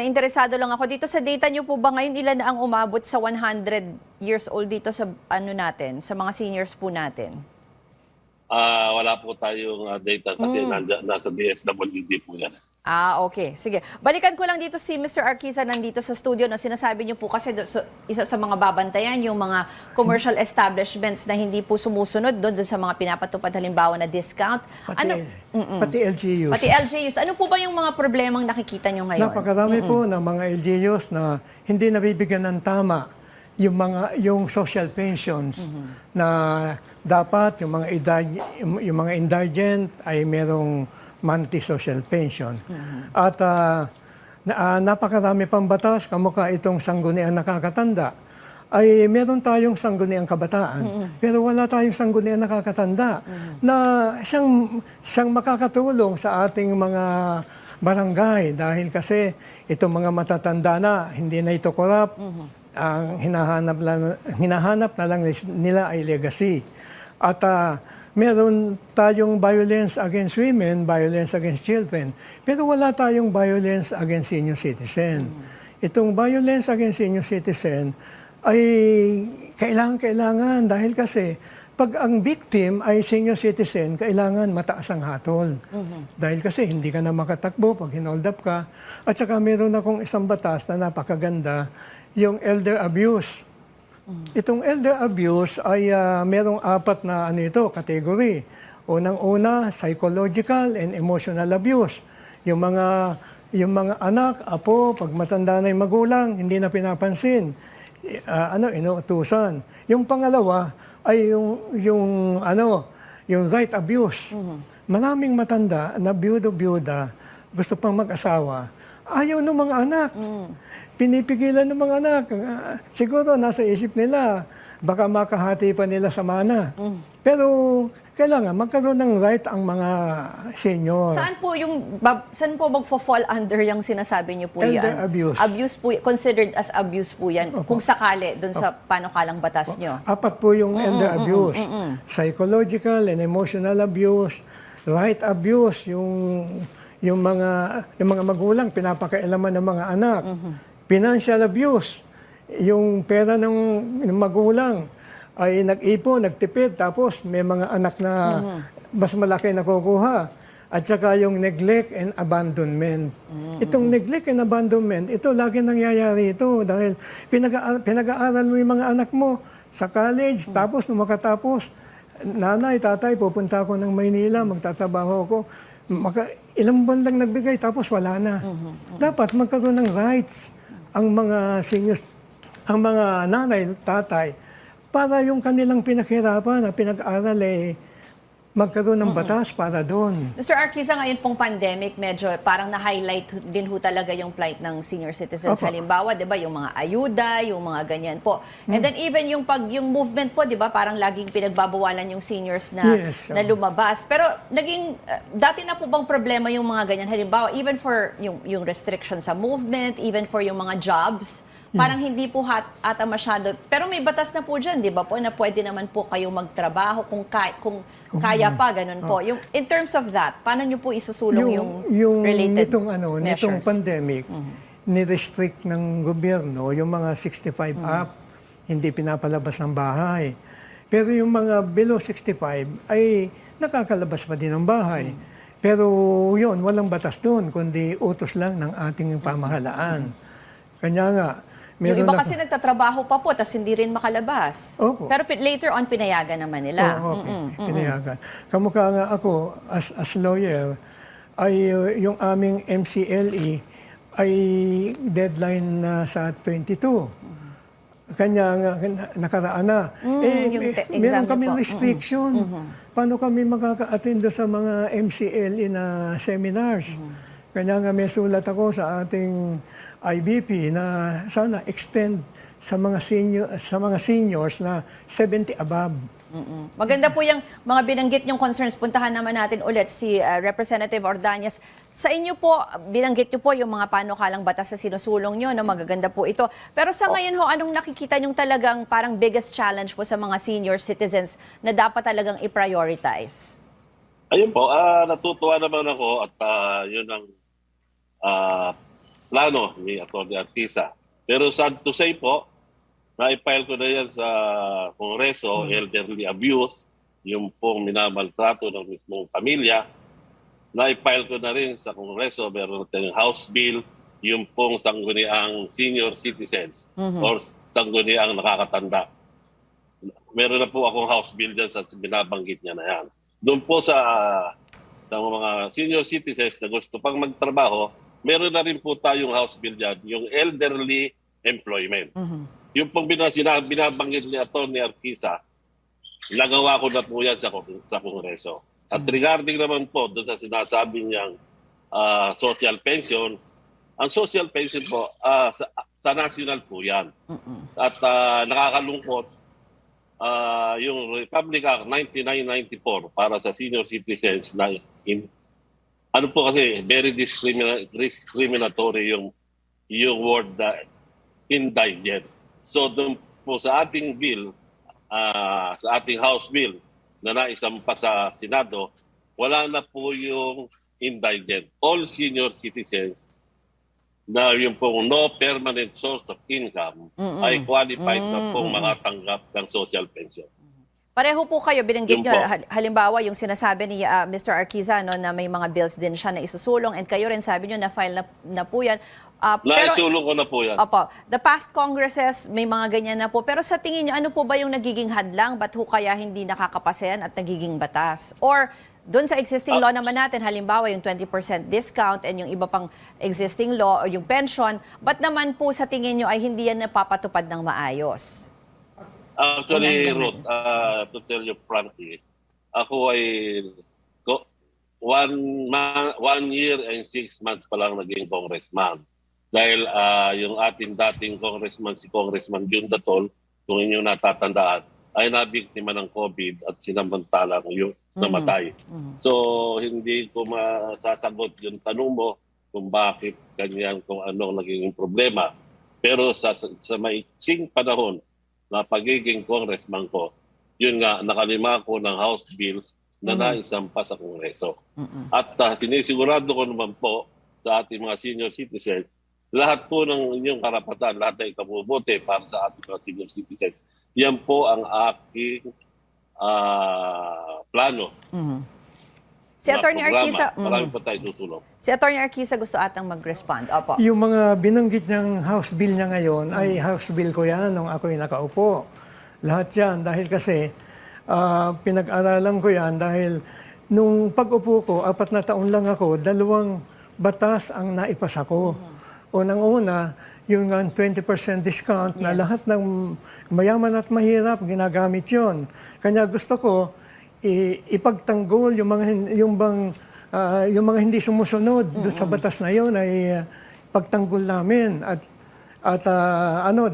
Interesado lang ako dito sa data niyo po ba ngayon, ilan na ang umabot sa 100 years old dito sa ano natin, sa mga seniors po natin? Wala po tayong data kasi nasa DSWD po yan. Okay. Sige. Balikan ko lang dito si Mr. Arquiza nandito sa studio. No? Sinasabi niyo po kasi isa sa mga babantayan yung mga commercial establishments na hindi po sumusunod doon sa mga pinapatupad halimbawa na discount. Pati LGUs. Pati LGUs. Ano po ba yung mga problemang nakikita niyo ngayon? Napakarami po ng mga LGUs na hindi nabibigyan ng tama yung social pensions na dapat yung mga indigent ay merong monthly social pension. At napakarami pang batas, kamukha itong sangguniang nakakatanda, ay meron tayong sangguniang kabataan, pero wala tayong sangguniang nakakatanda na siyang makakatulong sa ating mga barangay dahil kasi itong mga matatanda na, hindi na ito korap, ang hinahanap na lang nila ay legacy. At meron tayong violence against women, violence against children, pero wala tayong violence against senior citizen. Itong violence against senior citizen ay kailangan dahil kasi pag ang victim ay senior citizen, kailangan mataas ang hatol. Dahil kasi hindi ka na makatakbo pag hinold up ka. At saka meron akong isang batas na napakaganda, yung elder abuse. Itong elder abuse ay merong 4 na category. Unang-una, psychological and emotional abuse. Yung mga anak, apo, pag matanda na yung magulang, hindi na pinapansin. Inuutusan. Yung pangalawa ay yung right abuse. Maraming matanda na biyuda, gusto pang mag-asawa, ayaw ng mga anak. Pinipigilan ng mga anak. Siguro nasa isip nila, baka makahati pa nila sa mana. Pero kailangan magkaroon ng right ang mga senior. Saan po magfo-fall under yung sinasabi niyo po elder yan? abuse. Abuse po, considered as abuse po yan, kung sakali, dun sa panukalang batas niyo. 4 po yung elder abuse. Psychological and emotional abuse, right abuse, yung mga magulang pinapakailaman ng mga anak. Financial abuse, yung pera ng magulang ay nag-ipon, nagtipid, tapos may mga anak na mas malaki na kukuha. At saka yung neglect and abandonment. Itong neglect and abandonment, ito lagi nangyayari ito dahil pinag-aaral mo yung mga anak mo sa college, tapos nung makatapos, nanay, tatay, pupunta ako ng Maynila, magtatrabaho ako. Ilang buwan lang nagbigay, tapos wala na. Dapat magkaroon ng rights ang mga seniors, ang mga nanay, tatay, para yung kanilang pinaghirapan na pinag-aral magkaroon ng batas para doon. Mr. Arquiza, ngayon pong pandemic, medyo parang na-highlight din ho talaga yung plight ng senior citizens. Halimbawa, di ba, yung mga ayuda, yung mga ganyan po. And then even yung movement po, di ba, parang laging pinagbabawalan yung seniors na lumabas. Pero dati na po bang problema yung mga ganyan? Halimbawa, even for yung restriction sa movement, even for yung mga jobs, parang hindi po ata masyado. Pero may batas na po dyan, di ba po, na pwede naman po kayo magtrabaho kung kaya pa, ganun po. In terms of that, paano nyo po isusulong yung related measures? Nitong pandemic, ni-restrict ng gobyerno yung mga 65 up, hindi pinapalabas ng bahay. Pero yung mga below 65 ay nakakalabas pa din ng bahay. Pero yun, walang batas doon, kundi utos lang ng ating pamahalaan. Kanya nga, yung iba kasi nagtatrabaho pa po, tapos hindi rin makalabas. Opo. Pero later on, pinayagan naman nila. Pinayagan. Kamukha nga ako, as lawyer, ay yung aming MCLE ay deadline na sa 22. Kanya nga, nakaraan na. Meron kaming restriction. Paano kami makaka-attend sa mga MCLE na seminars? Kanya nga may sulat ako sa ating IBP na sana extend sa mga seniors na 70 above. Maganda po yung mga binanggit niyong concerns. Puntahan naman natin ulit si Representative Ordonez. Sa inyo po, binanggit niyo po yung mga panukalang batas na sinusulong niyo, no? Magaganda po ito. Pero sa ngayon ho, anong nakikita niyong talagang parang biggest challenge po sa mga senior citizens na dapat talagang i-prioritize? Ayun po, natutuwa naman ako at yun ang plano ni Atty. Artisa. Pero sad to say po, na-file ko na yan sa Kongreso, elderly abuse, yung pong minamaltrato ng mismong pamilya. Na-file ko na rin sa Kongreso, meron tayong House Bill, yung pong sangguniang senior citizens or sangguniang nakakatanda. Meron na po akong House Bill dyan sa binabanggit niya na yan. Doon po sa mga senior citizens na gusto pang magtrabaho, meron na rin po tayong House Bill dyan, yung elderly employment. Yung pong binabanggit ni Atty. Artisa, nagawa ko na po yan sa Kongreso. At regarding naman po doon sa sinasabi niyang social pension, ang social pension po sa national po yan. At nakakalungkot, yung Republic Act 1994 para sa senior citizens na ano po kasi very discriminatory yung word indigent. So doon po sa ating bill, sa ating House Bill na naisampa sa Senado, wala na po yung indigent. All senior citizens na yung pong no permanent source of income ay qualified na pong makatanggap ng social pension. Pareho po kayo, binanggit nyo, halimbawa yung sinasabi ni Mr. Arquiza, no, na may mga bills din siya na isusulong, and kayo rin sabi nyo na file na po yan. Naisulong ko na po yan. Opo, the past Congresses, may mga ganyan na po. Pero sa tingin nyo, ano po ba yung nagiging hadlang? Ba't ho kaya hindi nakakapasayan at nagiging batas? Or doon sa existing law naman natin, halimbawa yung 20% discount and yung iba pang existing law o yung pension, ba't naman po sa tingin nyo ay hindi yan napapatupad ng maayos? Actually, Ruth, to tell you frankly, ako ay 1 year and 6 months pa lang naging congressman. Dahil yung ating dating congressman, si Congressman Jun Datol, kung inyong natatandaan, ay nabiktima ng COVID at sinamantalang yung namatay. So, hindi ko masasagot yung tanong mo kung bakit ganyan, kung anong naging problema. Pero sa maiksing panahon na pagiging congressman ko, yun nga, nakalima ko ng House Bills na naisampa sa Kongreso. At sinisigurado ko naman po sa ating mga senior citizens, lahat po ng inyong karapatan, lahat ay ikabubuti para sa ating mga senior citizens. Yan po ang aking plano. Si Atty. Arquiza, marami pa tayo susulong. Si Atty. Arquiza gusto atang mag-respond. Opo. Yung mga binanggit niyang House Bill niya ngayon, ay House Bill ko yan nung ako'y nakaupo. Lahat yan. Dahil kasi pinag-aralan ko yan dahil nung pag-upo ko, 4 na taon lang ako, 2 batas ang naipasa ko. Unang-una, yung 20% discount na lahat ng mayaman at mahirap, ginagamit yon. Kanya gusto ko, ipagtanggol yung mga hindi sumusunod doon sa batas na yon ay pagtanggol namin at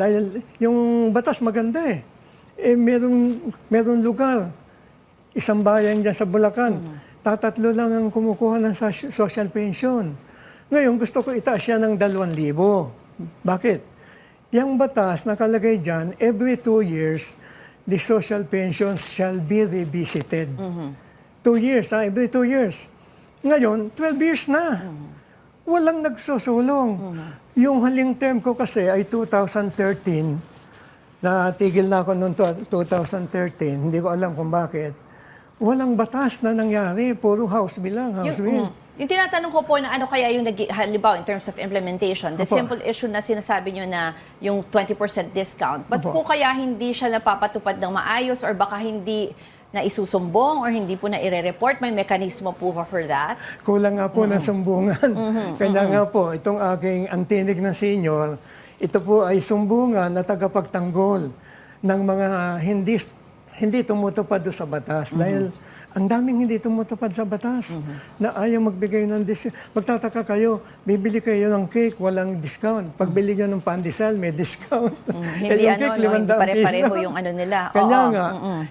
dahil yung batas maganda merong lugar, isang bayan diyan sa Bulacan, 3 lang ang kumukuha ng social pension. Ngayon gusto ko itaas siya ng 2,000. Bakit? Yung batas nakalagay diyan, every 2 years the social pensions shall be revisited. 2 years, every 2 years. Ngayon, 12 years na. Walang nagsusulong. Yung haling term ko kasi ay 2013. Natigil na ako noong 2013. Hindi ko alam kung bakit. Walang batas na nangyari. Puro House Bill lang, House Bill. Yung tinatanong ko po na ano kaya yung halimbawa in terms of implementation, the simple issue na sinasabi nyo na yung 20% discount, ba't po kaya hindi siya napapatupad ng maayos or baka hindi na isusumbong or hindi po na ire-report? May mekanismo po for that? Kulang nga po ng sumbungan. Kaya nga po, itong aking antinig ng senior, ito po ay sumbungan na tagapagtanggol ng mga hindi tumutupad sa batas. Dahil ang daming hindi tumutupad sa batas na ayaw magbigay ng discount. Magtataka kayo, bibili kayo ng cake, walang discount. Pagbili nyo ng pandesal, may discount. Hindi yung cake, hindi 500 pare-pareho piso. yung ano nila. Kanya Oo. nga,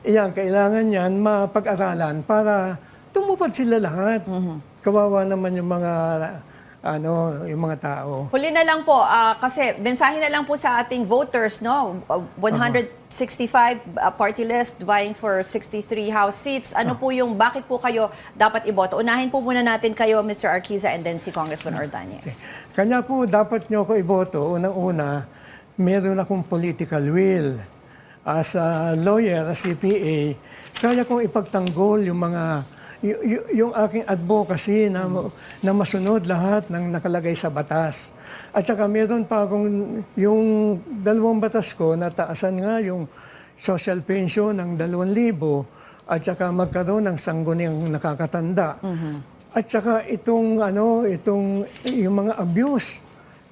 iyan, kailangan yan mapag-aralan para tumupad sila lahat. Kawawa naman yung mga yung mga tao. Huli na lang po, kasi mensahe na lang po sa ating voters, no? 165 party list vying for 63 House seats. Ano po yung, bakit po kayo dapat iboto? Unahin po muna natin kayo, Mr. Arquiza, and then si Congressman Ordonez. Kanya po, dapat nyo ko iboto. Unang-una, meron akong political will. As a lawyer, as CPA, kaya kong ipagtanggol yung mga yung aking advocacy na masunod lahat ng nakalagay sa batas. At saka meron pa akong yung 2 batas ko na taasan nga yung social pension ng 2,000 at saka magkaroon ng sangguniang nakakatanda. At saka itong yung mga abuse.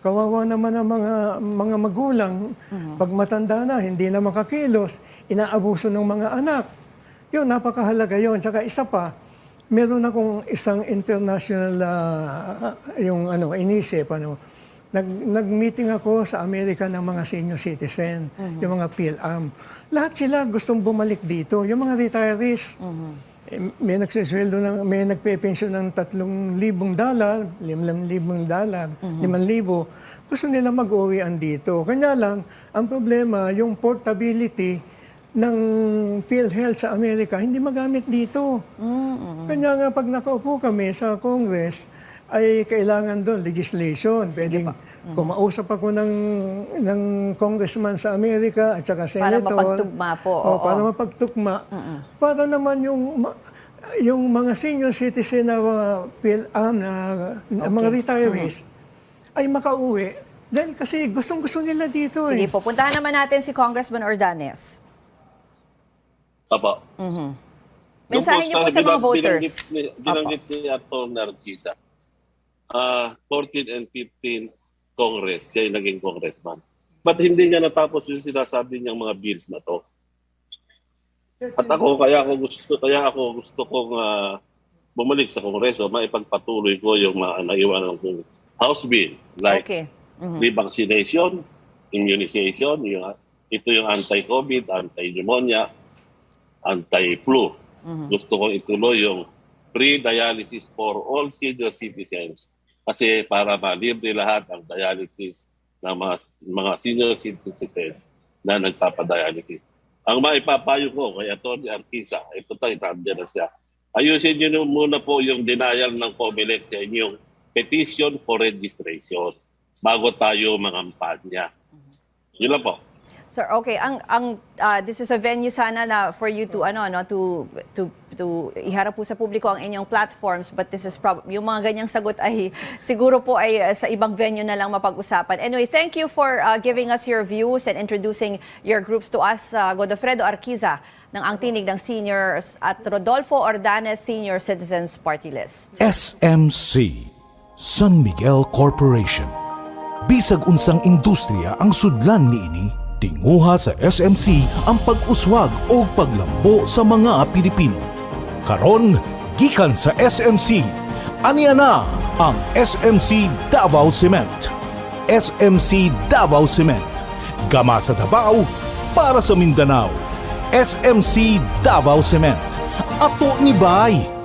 Kawawa naman ang mga magulang. Pag matanda na, hindi na makakilos, inaabuso ng mga anak. Yun, napakahalaga yun. Tsaka isa pa, meron akong isang international inisip. Nag-meeting ako sa Amerika ng mga senior citizen, yung mga PLAM. Lahat sila gustong bumalik dito. Yung mga retirees, may nagsisweldo may nagpe-pension ng $3,000, $5,000, $5,000. Gusto nila mag-uwian dito. Kanya lang, ang problema, yung portability ng PhilHealth sa Amerika, hindi magamit dito. Kanya nga, pag nakaupo kami sa Congress, ay kailangan doon legislation. Pwedeng kumausap ako ng congressman sa Amerika at saka senator. Para mapagtugma po. Para mapagtugma. Para naman yung mga senior citizen na PhilAM, na mga retirees, ay makauwi. Dahil kasi gustong-gusto nila dito. Sige po, puntahan naman natin si Congressman Ordonez. Apo. Mensahe niyo po sa mga voters. Binanggit ni Atty. Narcisa. 14 and 15 Congress, siya yung naging congressman. Ba't hindi niya natapos yung sinasabi niyang mga bills na to? At kaya ako gusto kong bumalik sa Kongreso, maipagpatuloy ko yung mga naiwanan kong House bill. Like revaccination, immunization, ito yung anti-COVID, anti-pneumonia, anti-flu. Gusto kong ituloy yung free dialysis for all senior citizens kasi para malibre lahat ang dialysis ng mga senior citizens na nagpapadialysis. Ang maipapayo ko kay Atty. Arquiza, ito tayo, nandiyan na siya. Ayusin niyo muna po yung denial ng COMELEC sa inyong petition for registration bago tayo mangampanya. Yun lang po. Sir, okay, this is a venue sana na for you to to iharap po sa publiko ang inyong platforms, but this is yung mga ganyang sagot ay siguro po ay sa ibang venue na lang mapag-usapan. Anyway, thank you for giving us your views and introducing your groups to us. Godofredo Arquiza ng Ang Tinig ng Seniors at Rodolfo Ordonez, Senior Citizens Party List. SMC, San Miguel Corporation. Bisag unsang industriya ang sudlan niini, tinguha sa SMC ang pag-uswag o paglambo sa mga Pilipino. Karon, gikan sa SMC, aniya na ang SMC Davao Cement. SMC Davao Cement. Gama sa Davao, para sa Mindanao. SMC Davao Cement. Ato ni Bay.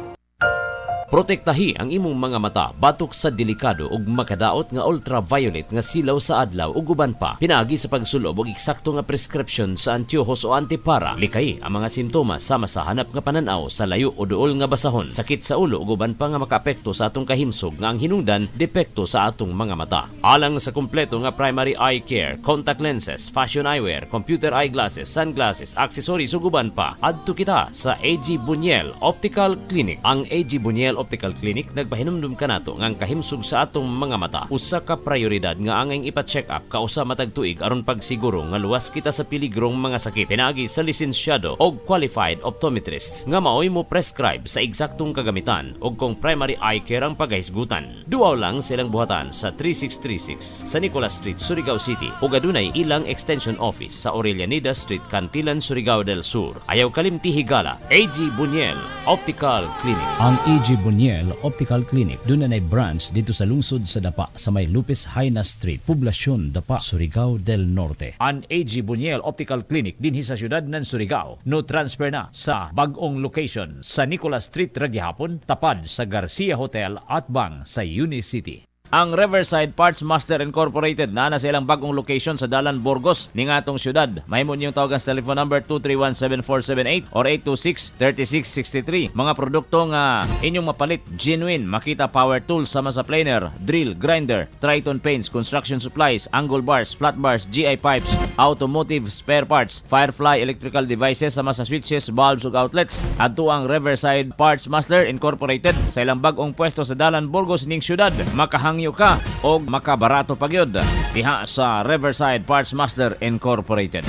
Protektahi ang imong mga mata batok sa delikado ug makadaot nga ultraviolet nga silaw sa adlaw ug uban pa. Pinaagi sa pagsulob og eksakto nga prescription sa antiyohos o antipara. Likay ang mga sintomas sama sa hanap nga pananaw sa layo o duol nga basahon, sakit sa ulo ug uban pa nga makaapekto sa atong kahimsog nga ang hinungdan depekto sa atong mga mata. Alang sa kumpleto nga primary eye care, contact lenses, fashion eyewear, computer eyeglasses, sunglasses, accessories ug uban pa, adto kita sa AG Buñuel Optical Clinic. Ang AG Buñuel Optical Clinic nagpahinumdum kanato nga ang kahimsog sa atong mga mata usa ka prioridad nga angay ipa-check up kausa matag tuig aron pagsiguro nga luwas kita sa piligrong mga sakit. Pinaagi sa lisensyado o qualified optometrists nga maoy mo prescribe sa eksaktong kagamitan o kung primary eye care ang paghisgutan. Duaw lang silang buhatan sa 3636 sa Nicolas Street, Surigao City ug adunay ilang extension office sa Aurelianida Street, Cantilan, Surigao del Sur. Ayaw kalimti higala. AG Buniel Optical Clinic. Ang AG Buniel Optical Clinic doon na branch dito sa lungsod sa Dapa sa may Lupis Haina Street, Poblasyon Dapa, Surigao del Norte. Ang AG Buniel Optical Clinic dinhi sa syudad ng Surigao no transfer na sa bag-ong location sa Nicolas Street Ragyahapon, tapad sa Garcia Hotel at bang sa Unicity. Ang Riverside Parts Master Incorporated na sa ilang bagong location sa Dalan, Burgos, ning atong syudad. Mahimo niyong tawagan sa telephone number 231-7478 or 826-3663. Mga produkto nga inyong mapalit, genuine, makita power tools sama sa planer, drill, grinder, Triton paints, construction supplies, angle bars, flat bars, GI pipes, automotive spare parts, Firefly electrical devices sama sa switches, bulbs ug outlets. Adto ang Riverside Parts Master Incorporated sa ilang bagong pwesto sa Dalan, Burgos ning syudad. Makahangyo ka o makabarato pagyod diha sa Riverside Parts Master Incorporated.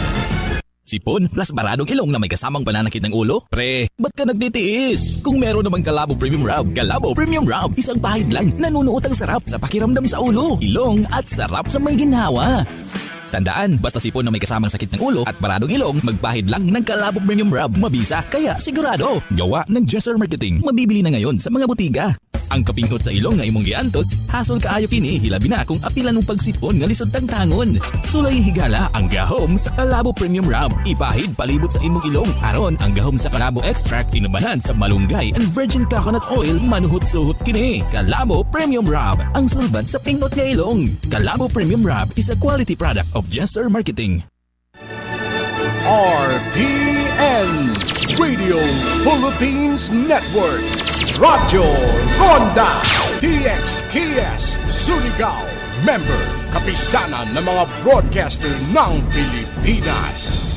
Sipon plus baradong ilong na may kasamang pananakit ng ulo? Pre, ba't ka nagtitiis? Kung meron namang Calabo Premium Rub, Calabo Premium Rub, isang pahid lang, nanunuot ang sarap sa pakiramdam sa ulo, ilong at sarap sa may ginhawa. Tandaan, basta sipon na may kasamang sakit ng ulo at baradong ilong, magpahid lang ng Calabo Premium Rub. Mabisa, kaya sigurado. Gawa ng Jesser Marketing. Mabibili na ngayon sa mga butiga. Ang kapinghot sa ilong nga imong giantos, hasol kaayo kini, hilabi na kung apilan ng pagsipon nga lisod tangtangon. Sulay higala ang gahom sa Calabo Premium Rub. Ipahid palibot sa imong ilong aron ang gahom sa Calabo Extract inubanan sa malunggay and virgin coconut oil manuhot-suhot kini. Calabo Premium Rub, ang sulbad sa pinghot nga ilong. Calabo Premium Rub is a quality product of Jesser Marketing. RPN Radio Philippines Network, Radyo Ronda DXKS Surigao, member kapisanan ng mga broadcaster ng Pilipinas.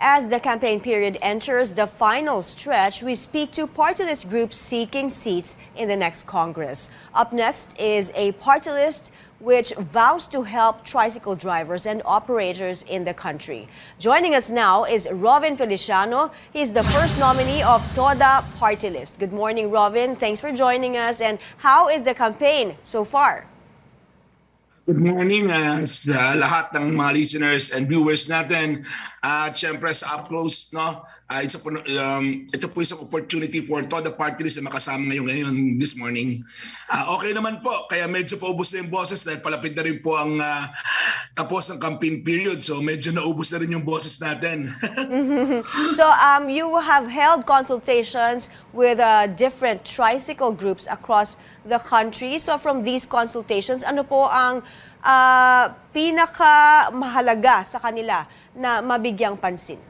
As the campaign period enters the final stretch, we speak to party list groups seeking seats in the next Congress. Up next is a party list which vows to help tricycle drivers and operators in the country. Joining us now is Robin Feliciano. He's the first nominee of TODA Party List. Good morning, Robin. Thanks for joining us. And how is the campaign so far? Good morning sa lahat ng mga listeners and viewers natin. Siyempre sa up close, no? Ito po isang opportunity for TODA Party List na makasama ngayon this morning. Okay naman po, kaya medyo paubos na yung boses dahil palapit na rin po ang tapos ng campaign period. So medyo naubos na rin yung boses natin. So you have held consultations with different tricycle groups across the country. So from these consultations, ano po ang pinaka-mahalaga sa kanila na mabigyang pansin?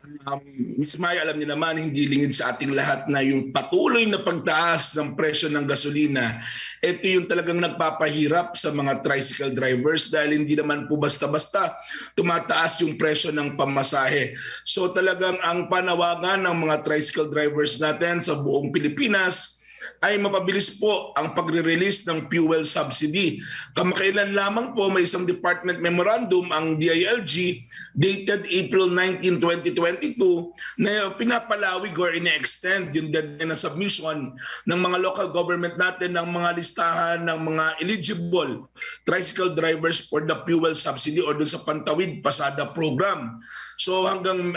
Ms. Maya, alam niyo naman, hindi lingid sa ating lahat na yung patuloy na pagtaas ng presyo ng gasolina, ito yung talagang nagpapahirap sa mga tricycle drivers dahil hindi naman po basta-basta tumataas yung presyo ng pamasahe. So talagang ang panawagan ng mga tricycle drivers natin sa buong Pilipinas ay mapabilis po ang pagre-release ng fuel subsidy. Kamakailan lamang po may isang department memorandum ang DILG dated April 19, 2022 na pinapalawig or ine-extend yung deadline na submission ng mga local government natin ng mga listahan ng mga eligible tricycle drivers for the fuel subsidy or dun sa Pantawid Pasada program. So hanggang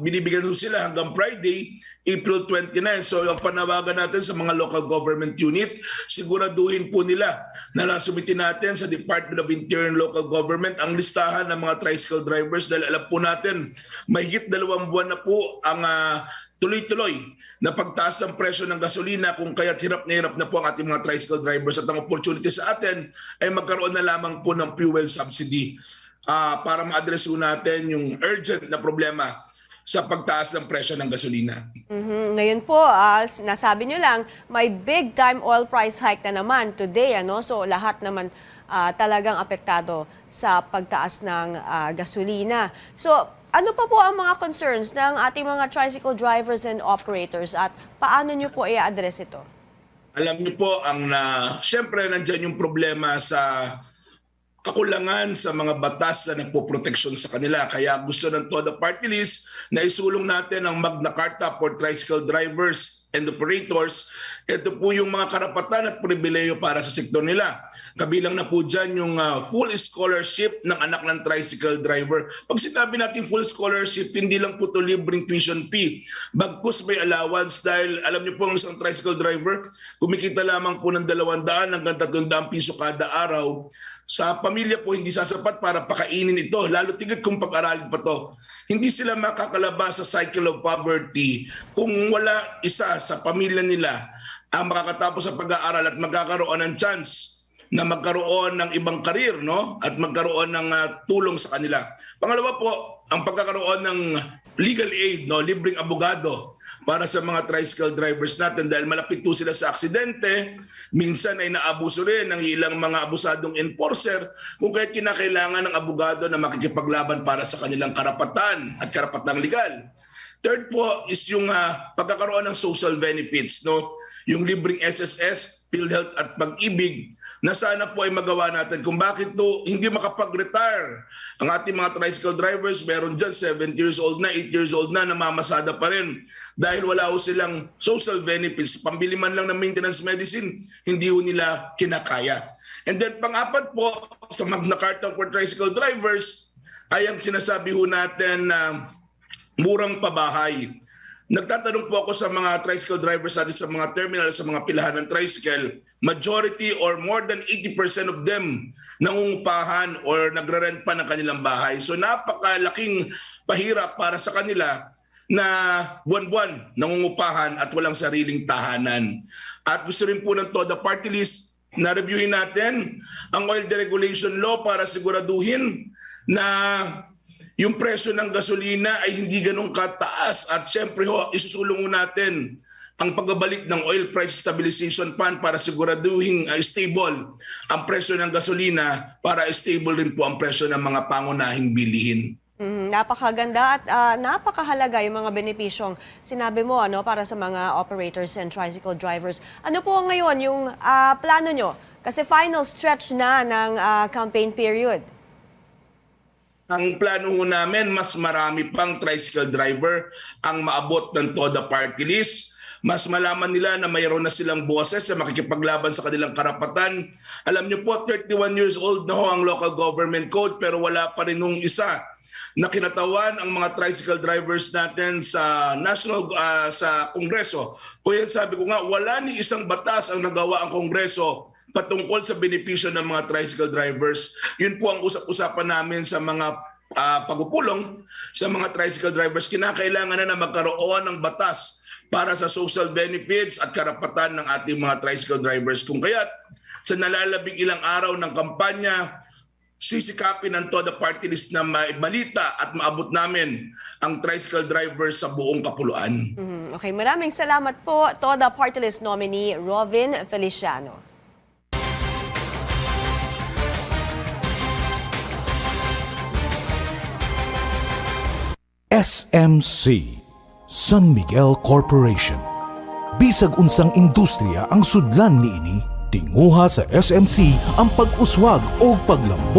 binibigyan sila hanggang Friday, April 29. So yung panawagan natin sa mga local government unit, siguraduhin po nila na nasumitin natin sa Department of Interior and Local Government ang listahan ng mga tricycle drivers dahil alam po natin mahigit 2 buwan na po ang tuloy-tuloy na pagtaas ng presyo ng gasolina kung kaya't hirap na po ang ating mga tricycle drivers at ang opportunity sa atin ay magkaroon na lamang po ng fuel subsidy para ma-address natin yung urgent na problema sa pagtaas ng presyo ng gasolina. Ngayon po, nasabi nyo lang, may big time oil price hike na naman today. So lahat naman talagang apektado sa pagtaas ng gasolina. So ano pa po ang mga concerns ng ating mga tricycle drivers and operators at paano nyo po i-address ito? Alam niyo po, siyempre nandyan yung problema sa kakulangan sa mga batas na nagpoproteksyon sa kanila. Kaya gusto ng TODA Party List na isulong natin ang Magna Carta for tricycle drivers and operators. Ito po yung mga karapatan at pribileyo para sa sektor nila. Kabilang na po dyan yung full scholarship ng anak ng tricycle driver. Pag sinabi natin full scholarship, hindi lang po ito libreng tuition fee. Bagkus may allowance dahil alam niyo po ang isang tricycle driver, kumikita lamang po ng 200 hanggang 300 piso kada araw. Sa pamilya po hindi sasapat para pakainin ito, lalo tigit kung pag-aralin pa to. Hindi sila makakalabas sa cycle of poverty kung wala isa sa pamilya nila ang makakatapos sa pag-aaral at magkakaroon ng chance na magkaroon ng ibang karir, no? At magkaroon ng tulong sa kanila. Pangalawa po, ang pagkakaroon ng legal aid, no? Libreng abogado para sa mga tricycle drivers natin dahil malapit po sila sa aksidente. Minsan ay naabuso rin ng ilang mga abusadong enforcer kung kaya kinakailangan ng abogado na makikipaglaban para sa kanilang karapatan at karapatang legal. Third po is yung pagkakaroon ng social benefits, no? Yung libreng SSS, PhilHealth at Pag-ibig na sana po ay magawa natin kung bakit hindi makapag-retire ang ating mga tricycle drivers. Meron dyan 7 years old na, 8 years old na, namamasada pa rin dahil wala ho silang social benefits. Pambili man lang ng maintenance medicine, hindi ho nila kinakaya. And then pang-apat po sa Magna Carta for tricycle drivers ay ang sinasabi ho natin na murang pabahay. Nagtatanong po ako sa mga tricycle drivers natin sa mga terminal, sa mga pilahan ng tricycle, majority or more than 80% of them nangungupahan or nagre-rent pa ng kanilang bahay. So napakalaking pahirap para sa kanila na buwan-buwan nangungupahan at walang sariling tahanan. At gusto rin po ng TODA Party List na reviewin natin ang oil deregulation law para siguraduhin na yung presyo ng gasolina ay hindi ganun kataas at syempre isusulong natin ang pagbabalik ng Oil Price Stabilization Fund para siguraduhin stable ang presyo ng gasolina para stable rin po ang presyo ng mga pangunahing bilihin. Napakaganda at napakahalaga yung mga benepisyong sinabi mo para sa mga operators and tricycle drivers. Ano po ngayon yung plano nyo? Kasi final stretch na ng campaign period. Ang plano ho namin, mas marami pang tricycle driver ang maabot ng TODA Party List. Mas malaman nila na mayroon na silang boses na makikipaglaban sa kanilang karapatan. Alam niyo po, 31 years old na ho ang local government code pero wala pa rin nung isa na kinatawan ang mga tricycle drivers natin sa sa Kongreso. Kaya sabi ko nga, wala ni isang batas ang nagawa ang Kongreso patungkol sa benepisyo ng mga tricycle drivers. Yun po ang usap-usapan namin sa mga pagpupulong sa mga tricycle drivers. Kinakailangan na magkaroon ng batas para sa social benefits at karapatan ng ating mga tricycle drivers. Kung kaya't sa nalalabing ilang araw ng kampanya, sisikapin ng TODA Party List na balita at maabot namin ang tricycle drivers sa buong kapuluan. Okay, maraming salamat po, TODA Party List nominee Rovin Feliciano. SMC, San Miguel Corporation. Bisag unsang industriya ang sudlan niini, tinguha sa SMC ang pag-uswag o paglambo